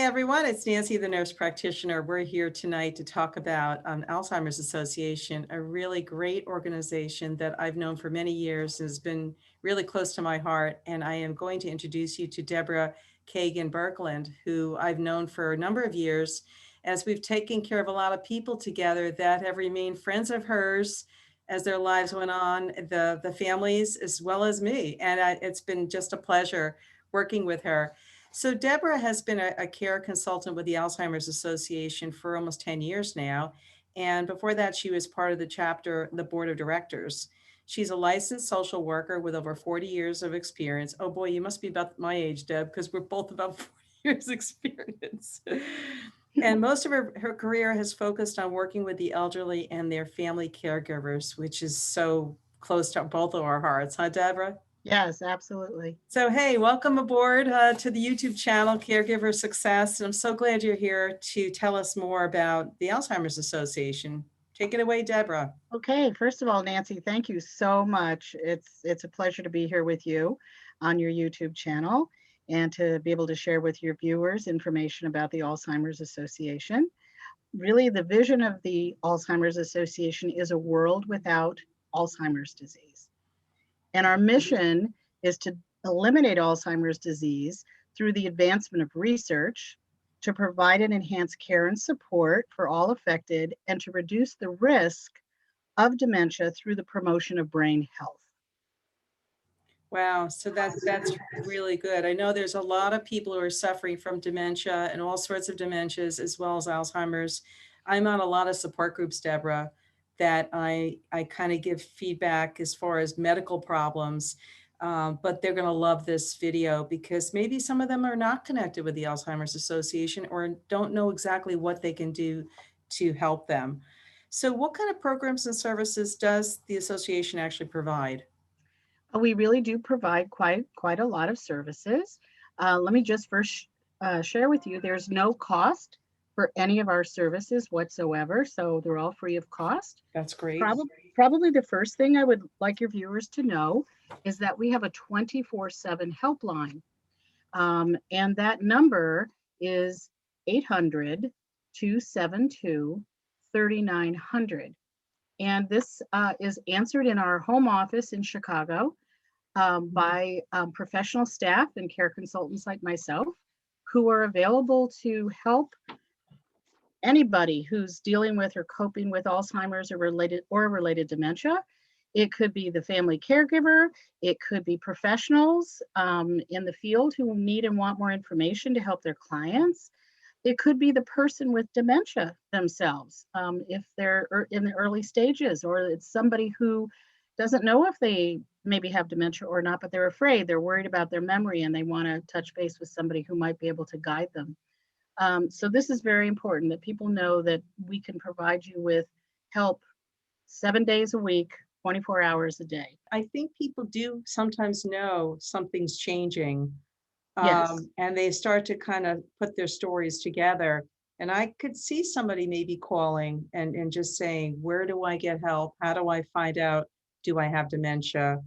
Hey everyone, it's Nancy, the nurse practitioner. We're here tonight to talk about Alzheimer's Association, a really great organization that I've known for many years and has been really close to my heart. And I am going to introduce you to Debra Kagan Birkeland, who I've known for a number of years, as we've taken care of a lot of people together that have remained friends of hers as their lives went on, the families as well as me. And it's been just a pleasure working with her. So Deborah has been a care consultant with the Alzheimer's Association for almost 10 years now. And before that, she was part of the chapter, the board of directors. She's a licensed social worker with over 40 years of experience. Oh boy, you must be about my age, Deb, because we're both about 40 years experience. And most of her career has focused on working with the elderly and their family caregivers, which is so close to both of our hearts, huh, Deborah? Yes, absolutely. So, hey, welcome aboard to the YouTube channel, Caregiver Success. And I'm so glad you're here to tell us more about the Alzheimer's Association. Take it away, Deborah. Okay, first of all, Nancy, thank you so much. It's a pleasure to be here with you on your YouTube channel and to be able to share with your viewers information about the Alzheimer's Association. Really, the vision of the Alzheimer's Association is a world without Alzheimer's disease. And our mission is to eliminate Alzheimer's disease through the advancement of research, to provide and enhance care and support for all affected, and to reduce the risk of dementia through the promotion of brain health. Wow, so that's really good. I know there's a lot of people who are suffering from dementia and all sorts of dementias as well as Alzheimer's. I'm on a lot of support groups, Deborah, that I kind of give feedback as far as medical problems. But they're going to love this video because maybe some of them are not connected with the Alzheimer's Association or don't know exactly what they can do to help them. So what kind of programs and services does the association actually provide? We really do provide quite a lot of services. Let me just first share with you, there's no cost for any of our services whatsoever, so they're all free of cost. That's great. Probably the first thing I would like your viewers to know is that we have a 24/7 helpline. And that number is 800-272-3900. And this is answered in our home office in Chicago by professional staff and care consultants like myself who are available to help anybody who's dealing with or coping with Alzheimer's or related dementia. It could be the family caregiver. It could be professionals in the field who need and want more information to help their clients. It could be the person with dementia themselves, if they're in the early stages, or it's somebody who doesn't know if they maybe have dementia or not, but they're afraid, they're worried about their memory, and they want to touch base with somebody who might be able to guide them. So this is very important that people know that we can provide you with help 7 days a week, 24 hours a day. I think people do sometimes know something's changing, Yes. and they start to kind of put their stories together. And I could see somebody maybe calling and just saying, where do I get help? How do I find out? Do I have dementia?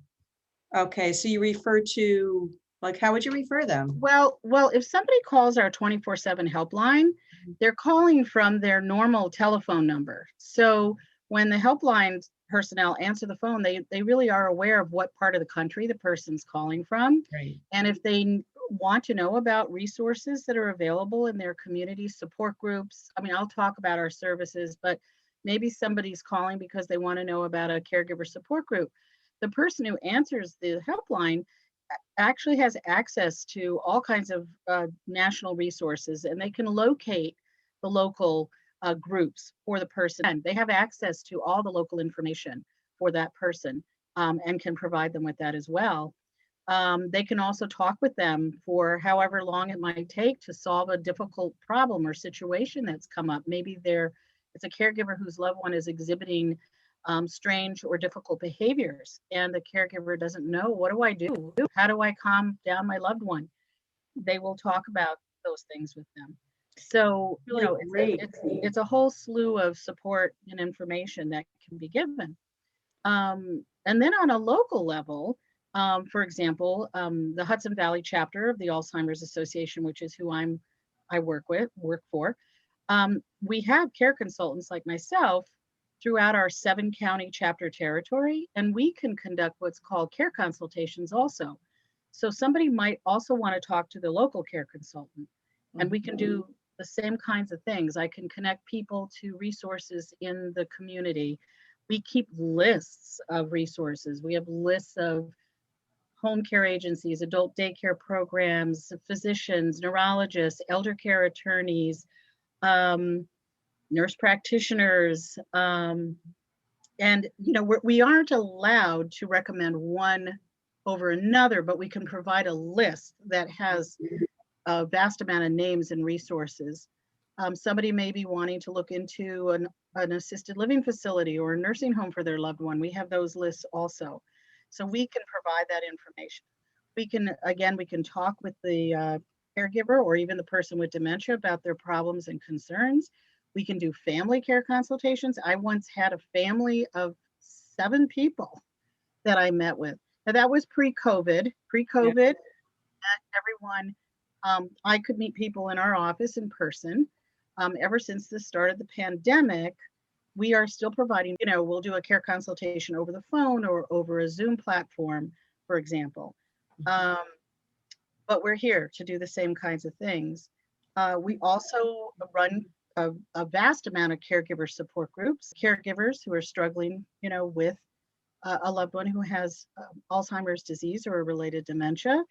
Okay, so you refer to, like, how would you refer them? Well, if somebody calls our 24/7 helpline, they're calling from their normal telephone number. So when the helpline personnel answer the phone, they really are aware of what part of the country the person's calling from. Right. And if they want to know about resources that are available in their community support groups, I mean, I'll talk about our services, but maybe somebody's calling because they want to know about a caregiver support group. The person who answers the helpline actually has access to all kinds of national resources, and they can locate the local groups for the person. They have access to all the local information for that person, and can provide them with that as well. They can also talk with them for however long it might take to solve a difficult problem or situation that's come up. Maybe it's a caregiver whose loved one is exhibiting strange or difficult behaviors, and the caregiver doesn't know, what do I do? How do I calm down my loved one? They will talk about those things with them. So, Really great. it's a whole slew of support and information that can be given. And then on a local level, for example, the Hudson Valley Chapter of the Alzheimer's Association, which is who I'm I work for, we have care consultants like myself throughout our 7-county chapter territory, and we can conduct what's called care consultations also. So somebody might also want to talk to the local care consultant, and we can do the same kinds of things. I can connect people to resources in the community. We keep lists of resources. We have lists of home care agencies, adult daycare programs, physicians, neurologists, elder care attorneys, nurse practitioners, and we aren't allowed to recommend one over another, but we can provide a list that has a vast amount of names and resources. Somebody may be wanting to look into an assisted living facility or a nursing home for their loved one. We have those lists also. So we can provide that information. We can talk with the caregiver or even the person with dementia about their problems and concerns. We can do family care consultations. I once had a family of 7 people that I met with. Now that was pre-COVID. Pre-COVID, everyone, I could meet people in our office in person. Ever since the start of the pandemic, we are still providing, we'll do a care consultation over the phone or over a Zoom platform, for example. But we're here to do the same kinds of things. We also run a vast amount of caregiver support groups, caregivers who are struggling, with a loved one who has Alzheimer's disease or a related dementia.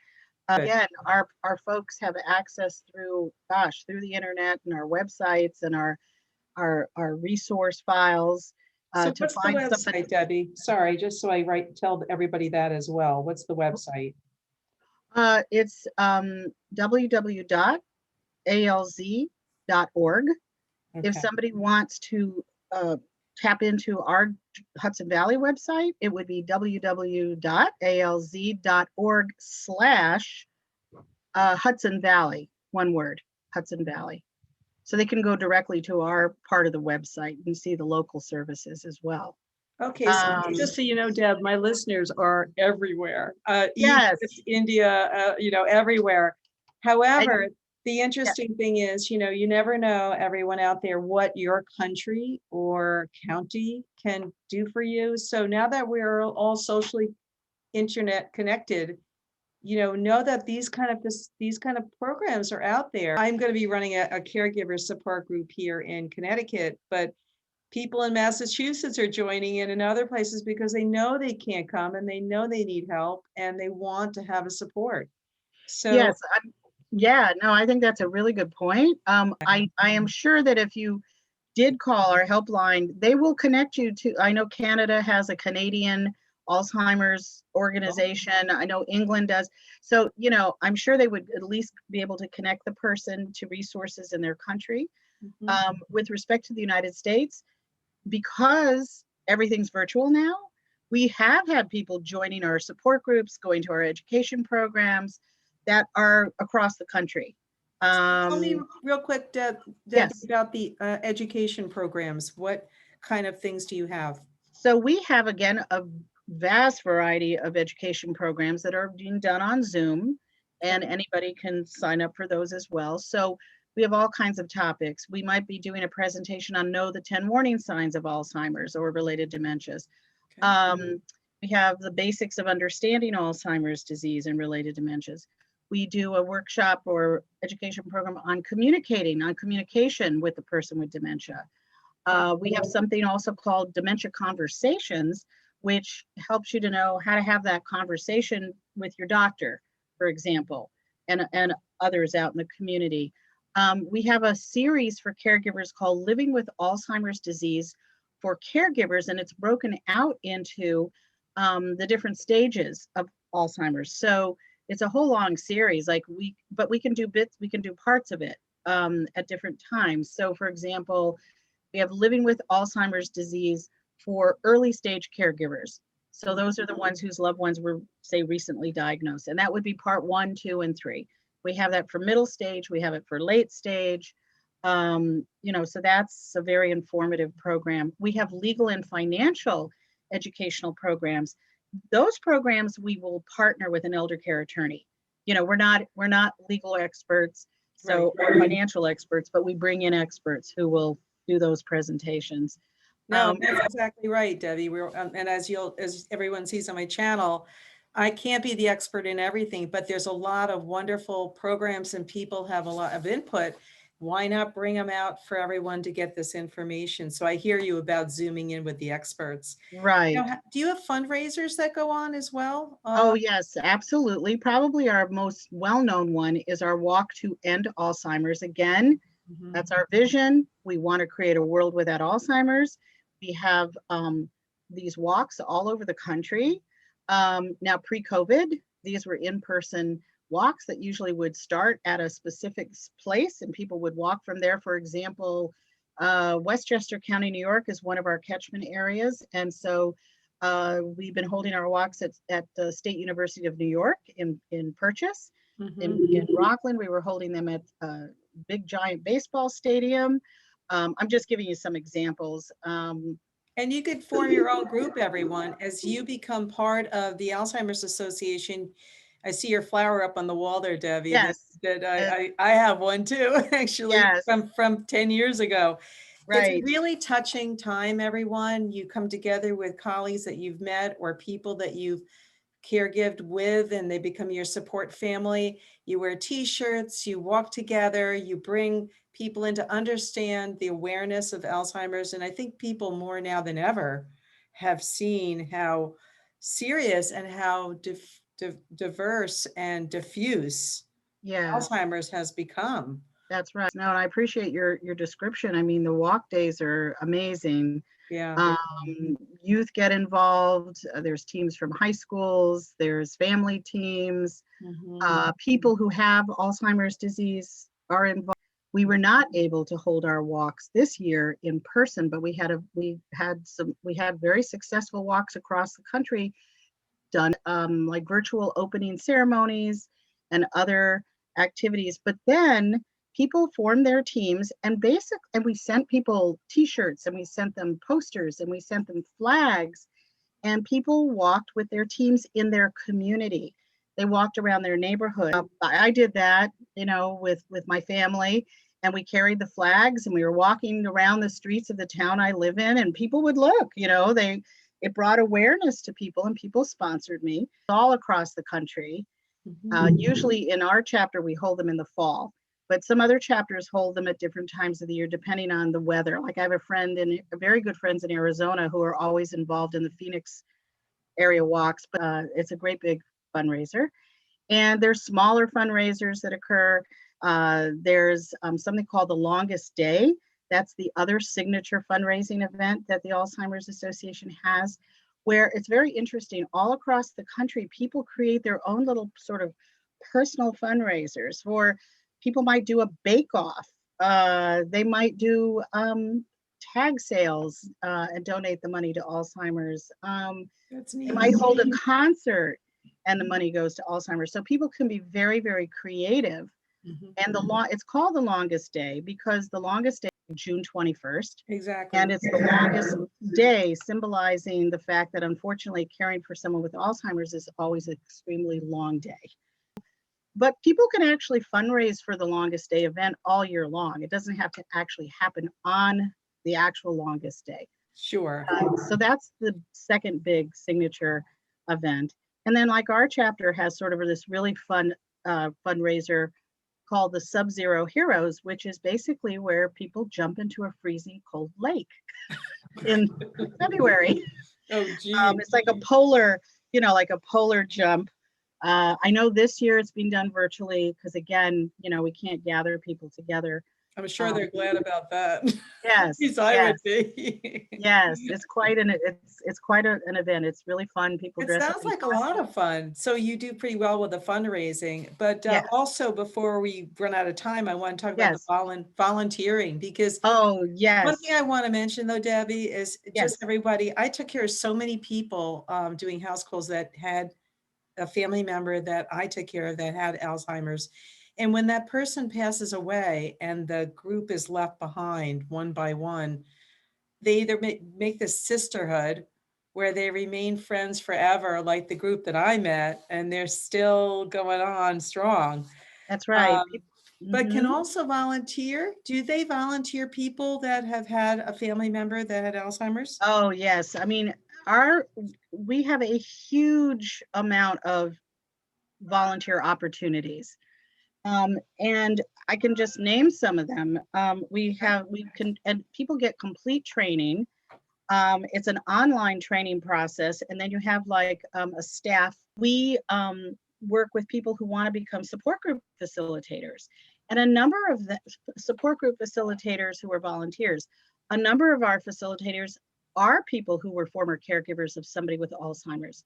Again, our folks have access through the internet and our websites and our resource files. So To what's the find website, something. Debbie? Sorry, just so I tell everybody that as well. What's the website? It's www.alz.org. If Okay. somebody wants to tap into our Hudson Valley website, it would be www.alz.org/Hudson Valley, one word, Hudson Valley. So they can go directly to our part of the website and see the local services as well. Okay, so just so you know, Deb, my listeners are everywhere. Yes. Egypt, India, everywhere. However, the interesting thing is, you never know, everyone out there, what your country or county can do for you. So now that we're all socially internet connected, know that these kind of programs are out there. I'm going to be running a caregiver support group here in Connecticut, but people in Massachusetts are joining in other places because they know they can't come and they know they need help and they want to have a support. So yes, I think that's a really good point. I am sure that if you did call our helpline, they will connect you to, I know Canada has a Canadian Alzheimer's organization. I know England does. So, I'm sure they would at least be able to connect the person to resources in their country. With respect to the United States, because everything's virtual now, we have had people joining our support groups, going to our education programs that are across the country. Tell me real quick, Deb, Yes. about the education programs. What kind of things do you have? So we have, again, a vast variety of education programs that are being done on Zoom, and anybody can sign up for those as well. So we have all kinds of topics. We might be doing a presentation on Know the 10 Warning Signs of Alzheimer's or related dementias. Okay. We have the basics of understanding Alzheimer's disease and related dementias. We do a workshop or education program on communication with the person with dementia. We have something also called Dementia Conversations, which helps you to know how to have that conversation with your doctor, for example, and others out in the community. We have a series for caregivers called Living with Alzheimer's Disease for Caregivers, and it's broken out into the different stages of Alzheimer's. So it's a whole long series. But we can do parts of it at different times. So, for example, we have Living with Alzheimer's Disease for early stage caregivers. So those are the ones whose loved ones were, say, recently diagnosed. And that would be part 1, 2, and 3. We have that for middle stage. We have it for late stage. So that's a very informative program. We have legal and financial educational programs. Those programs, we will partner with an elder care attorney. We're not legal experts. So, or financial experts, but we bring in experts who will do those presentations. No, that's exactly right, Debbie. And as everyone sees on my channel, I can't be the expert in everything, but there's a lot of wonderful programs and people have a lot of input. Why not bring them out for everyone to get this information? So I hear you about zooming in with the experts. Right. Do you have fundraisers that go on as well? Oh, yes, absolutely. Probably our most well-known one is our Walk to End Alzheimer's. Again, Mhm. that's our vision. We want to create a world without Alzheimer's. We have these walks all over the country. Now, pre-COVID, these were in-person walks that usually would start at a specific place and people would walk from there. For example, Westchester County, New York is one of our catchment areas. And so we've been holding our walks at the State University of New York in Purchase. In Rockland, we were holding them at big giant baseball stadium. I'm just giving you some examples. And you could form your own group, everyone, as you become part of the Alzheimer's Association. I see your flower up on the wall there, Debbie. Yes. I have one too, actually, Yes. from 10 years ago. It's a Right. really touching time, everyone. You come together with colleagues that you've met or people that you've caregived with, and they become your support family. You wear t-shirts, you walk together, you bring people in to understand the awareness of Alzheimer's. And I think people more now than ever have seen how serious and how diverse and diffuse Alzheimer's has become. That's right. No, and I appreciate your description. I mean, the walk days are amazing. Yeah. Youth get involved. There's teams from high schools. There's family teams. People who have Alzheimer's disease are involved. We were not able to hold our walks this year in person, but we had very successful walks across the country done, like virtual opening ceremonies and other activities. But then people formed their teams and we sent people t-shirts and we sent them posters and we sent them flags, and people walked with their teams in their community. They walked around their neighborhood. I did that, with my family, and we carried the flags and we were walking around the streets of the town I live in, and people would look, it brought awareness to people, and people sponsored me all across the country. Usually in our chapter, we hold them in the fall, but some other chapters hold them at different times of the year, depending on the weather. Like I have very good friends in Arizona who are always involved in the Phoenix area walks, but it's a great big fundraiser. And there's smaller fundraisers that occur. There's something called the Longest Day. That's the other signature fundraising event that the Alzheimer's Association has, where it's very interesting. All across the country, people create their own little sort of personal fundraisers. For people might do a bake-off. They might do tag sales and donate the money to Alzheimer's. That's neat. They might hold a concert and the money goes to Alzheimer's. So people can be very, very creative. And it's called the Longest Day because the longest day is June 21st. Exactly. And it's the longest day, symbolizing the fact that unfortunately caring for someone with Alzheimer's is always an extremely long day. But people can actually fundraise for the Longest Day event all year long. It doesn't have to actually happen on the actual longest day. Sure. So that's the second big signature event. And then like our chapter has sort of this really fun fundraiser called the Subzero Heroes, which is basically where people jump into a freezing cold lake in February. Oh, geez. It's like a polar jump. I know this year it's being done virtually because again, we can't gather people together. I'm sure they're glad about that. Yes. I would be. Yes, it's quite an event. It's really fun. People dress up. It sounds like a lot of fun. So you do pretty well with the fundraising, but also before we run out of time, I want to talk about the volunteering because one thing I want to mention though, Debbie, is just everybody. I took care of so many people doing house calls that had a family member that I took care of that had Alzheimer's. And when that person passes away and the group is left behind one by one, they either make this sisterhood where they remain friends forever, like the group that I met, and they're still going on strong. That's right. but can Mhm. also volunteer. Do they volunteer people that have had a family member that had Alzheimer's? Oh, yes. I mean, we have a huge amount of volunteer opportunities. And I can just name some of them. We can, and people get complete training. It's an online training process, and then you have like a staff. We work with people who want to become support group facilitators, and a number of the support group facilitators who are volunteers. A number of our facilitators are people who were former caregivers of somebody with Alzheimer's.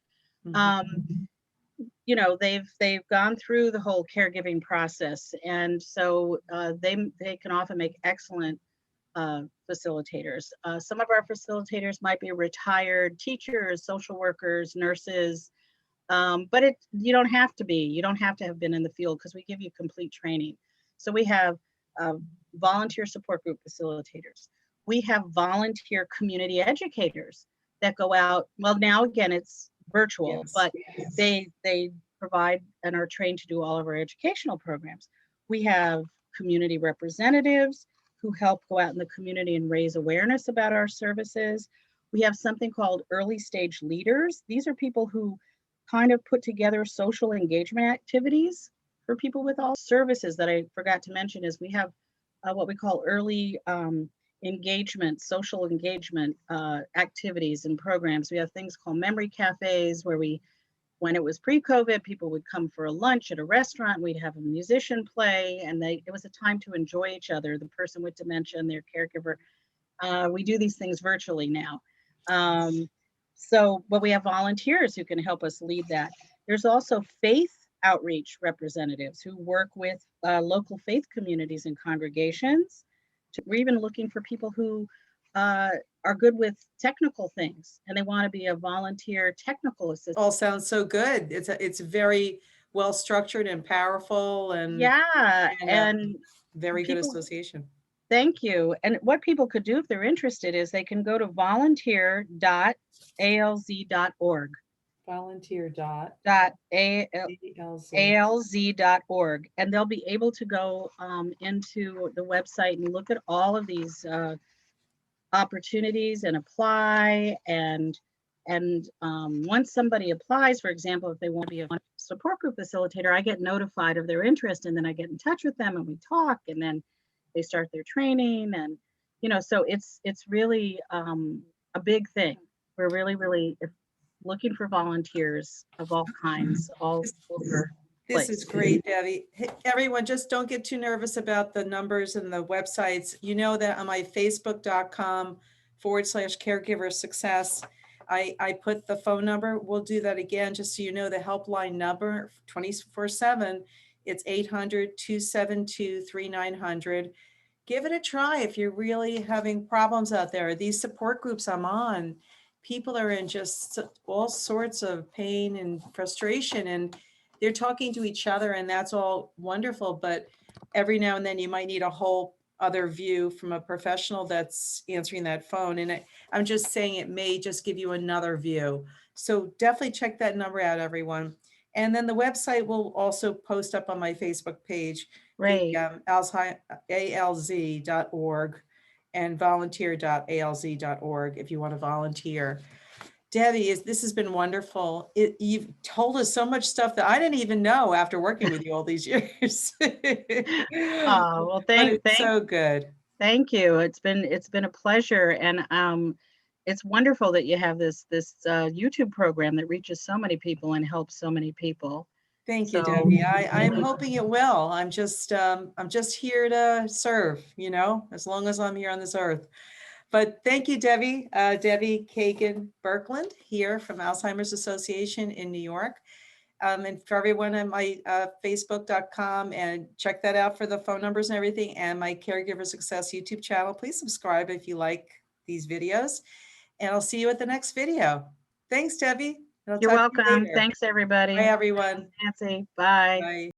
Um, they've gone through the whole caregiving process, and so they can often make excellent facilitators. Some of our facilitators might be retired teachers, social workers, nurses, but you don't have to be. You don't have to have been in the field because we give you complete training. So we have volunteer support group facilitators. We have volunteer community educators that go out. Well, now again, it's virtual, Yes. but they provide and are trained to do all of our educational programs. We have community representatives who help go out in the community and raise awareness about our services. We have something called early stage leaders. These are people who kind of put together social engagement activities for people with all services. That I forgot to mention is we have what we call early engagement, social engagement activities and programs. We have things called memory cafes where when it was pre-COVID, people would come for a lunch at a restaurant. We'd have a musician play, and it was a time to enjoy each other, the person with dementia and their caregiver. We do these things virtually now. But we have volunteers who can help us lead that. There's also faith outreach representatives who work with local faith communities and congregations. We're even looking for people who are good with technical things and they want to be a volunteer technical assistant. All sounds so good. It's very well structured and powerful, and Yeah, and and very good people, association. thank you. And what people could do if they're interested is they can go to volunteer.alz.org. Volunteer.alz.org. And they'll be able to go into the website and look at all of these opportunities and apply. And once somebody applies, for example, if they want to be a support group facilitator, I get notified of their interest, and then I get in touch with them and we talk, and then they start their training. And so it's really a big thing. We're really looking for volunteers of all kinds, all over. This is great, Debbie. Hey, everyone, just don't get too nervous about the numbers and the websites. You know that on my facebook.com/caregiver success, I put the phone number. We'll do that again, just so you know the helpline number 24/7. It's 800-272-3900. Give it a try if you're really having problems out there. These support groups I'm on, people are in just all sorts of pain and frustration, and they're talking to each other, and that's all wonderful. But every now and then you might need a whole other view from a professional that's answering that phone. And I'm just saying it may just give you another view. So definitely check that number out, everyone. And then the website will also post up on my Facebook page, Right. the alz.org and volunteer.alz.org if you want to volunteer. Debbie, this has been wonderful. You've told us so much stuff that I didn't even know after working with you all these years. Oh, well, But it's so good. thank you. It's been a pleasure, and it's wonderful that you have this YouTube program that reaches so many people and helps so many people. Thank you, So Debbie. I'm hoping it will. I'm just here to serve, as long as I'm here on this earth. But thank you, Debbie. Debbie Kagan Birkeland here from Alzheimer's Association in New York. And for everyone on my facebook.com, and check that out for the phone numbers and everything, and my Caregiver Success YouTube channel. Please subscribe if you like these videos, and I'll see you at the next video. Thanks, Debbie. you're welcome. Thanks, everybody. Bye, everyone. Nancy. Bye. Bye.